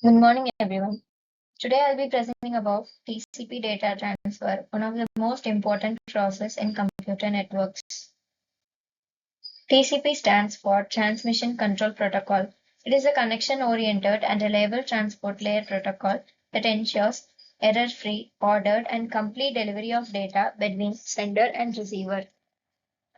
Good morning, everyone. Today I'll be presenting about TCP data transfer, one of the most important process in computer networks. TCP stands for Transmission Control Protocol. It is a connection-oriented and reliable transport layer protocol that ensures error-free, ordered, and complete delivery of data between sender and receiver.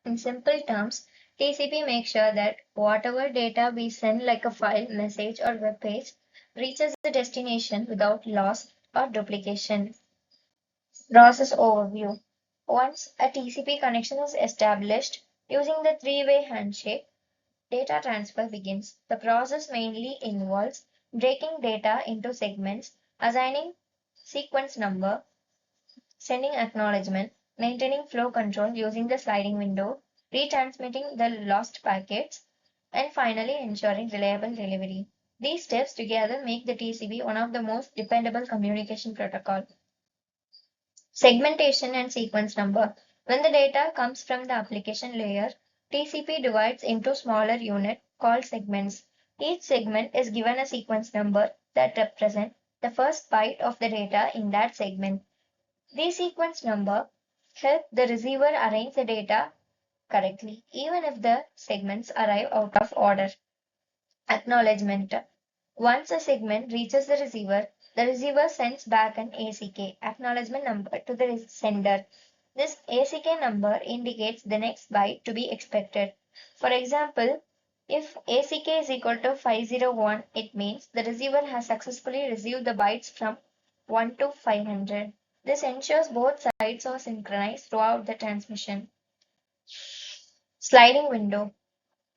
In simple terms, TCP makes sure that whatever data we send, like a file, message, or web page, reaches the destination without loss or duplication. Process overview. Once a TCP connection is established using the three-way handshake, data transfer begins. The process mainly involves breaking data into segments, assigning sequence number, sending acknowledgement, maintaining flow control using the sliding window, retransmitting the lost packets, and finally ensuring reliable delivery. These steps together make the TCP one of the most dependable communication protocol. Segmentation and sequence number. When the data comes from the application layer, TCP divides into smaller units called segments. Each segment is given a sequence number that represents the first byte of the data in that segment. These sequence number help the receiver arrange the data correctly, even if the segments arrive out of order. Acknowledgement. Once a segment reaches the receiver sends back an ACK acknowledgement number to the sender. This ACK number indicates the next byte to be expected. For example, if ACK is equal to 501, it means the receiver has successfully received the bytes from 1 to 500. This ensures both sides are synchronized throughout the transmission. Sliding window.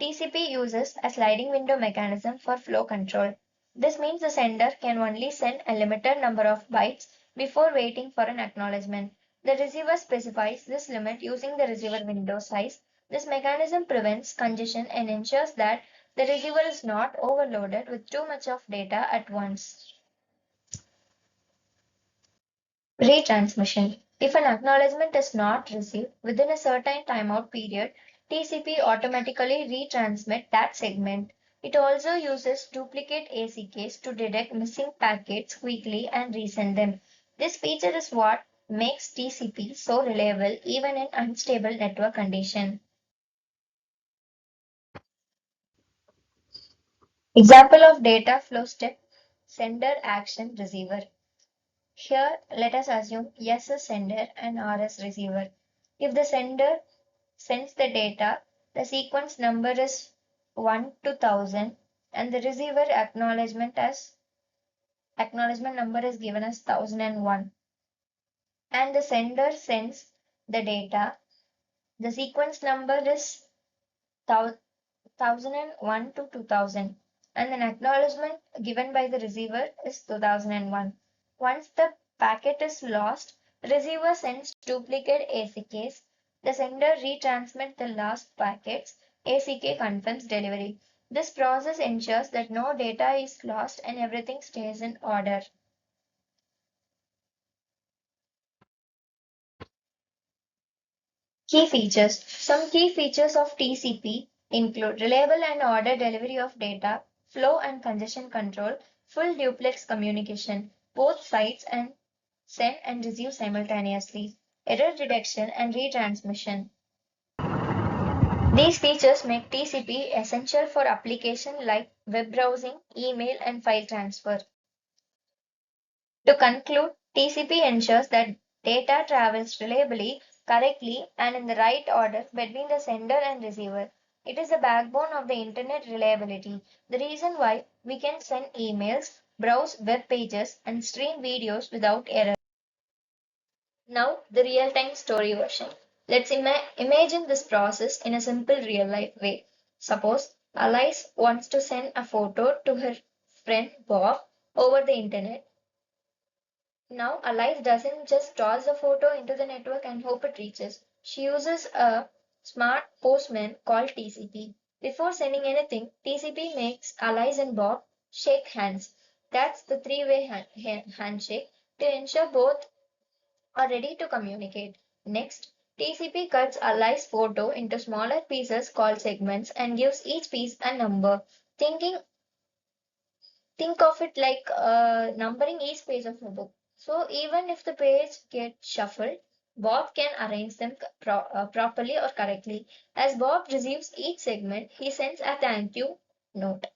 TCP uses a sliding window mechanism for flow control. This means the sender can only send a limited number of bytes before waiting for an acknowledgement. The receiver specifies this limit using the receiver window size. This mechanism prevents congestion and ensures that the receiver is not overloaded with too much of data at once. Retransmission. If an acknowledgement is not received within a certain timeout period, TCP automatically retransmit that segment. It also uses duplicate ACKs to detect missing packets quickly and resend them. This feature is what makes TCP so reliable even in unstable network conditions. Example of data flow step: sender action receiver. Here, let us assume S is sender and R is receiver. If the sender sends the data, the sequence number is 1 to 1000 and the receiver acknowledgement number is given as 1001. And the sender sends the data, the sequence number is 1001 to 2000 and an acknowledgement given by the receiver is 2001. Once the packet is lost, receiver sends duplicate ACKs. The sender retransmits the lost packets. ACK confirms delivery. This process ensures that no data is lost and everything stays in order. Key features. Some key features of TCP include reliable and ordered delivery of data, flow and congestion control, full duplex communication, both sides and send and receive simultaneously, error detection and retransmission. These features make TCP essential for applications like web browsing, email, and file transfer. To conclude, TCP ensures that data travels reliably, correctly, and in the right order between the sender and receiver. It is the backbone of the internet reliability, the reason why we can send emails, browse web pages, and stream videos without error. Now, the real-time story version. Let's imagine this process in a simple real-life way. Suppose Alice wants to send a photo to her friend Bob over the internet. Now, Alice doesn't just toss the photo into the network and hope it reaches. She uses a smart postman called TCP. Before sending anything, TCP makes Alice and Bob shake hands. That's the three-way handshake to ensure both are ready to communicate. Next, TCP cuts Alice's photo into smaller pieces called segments and gives each piece a number. Thinking Think of it like numbering each page of a book. So even if the page gets shuffled, Bob can arrange them properly or correctly. As Bob receives each segment, he sends a thank you note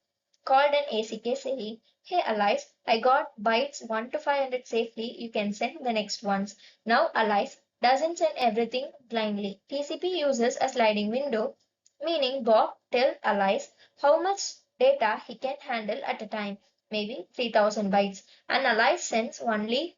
called an ACK saying, "Hey Alice, I got bytes 1 to 500 safely. You can send the next ones." Now Alice doesn't send everything blindly. TCP uses a sliding window, meaning Bob tells Alice how much data he can handle at a time, maybe 3000 bytes, and Alice sends only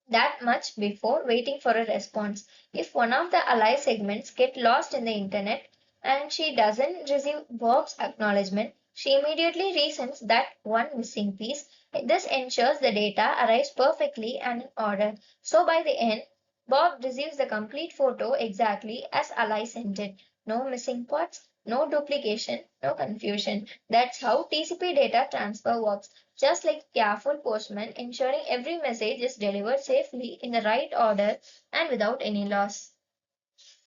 that much before waiting for a response. If one of the ally segments get lost in the internet and she doesn't receive Bob's acknowledgement, she immediately resends that one missing piece. This ensures the data arrives perfectly and in order. So by the end, Bob receives the complete photo exactly as ally sent it. No missing parts, no duplication, no confusion. That's how TCP data transfer works. Just like a careful postman ensuring every message is delivered safely in the right order and without any loss.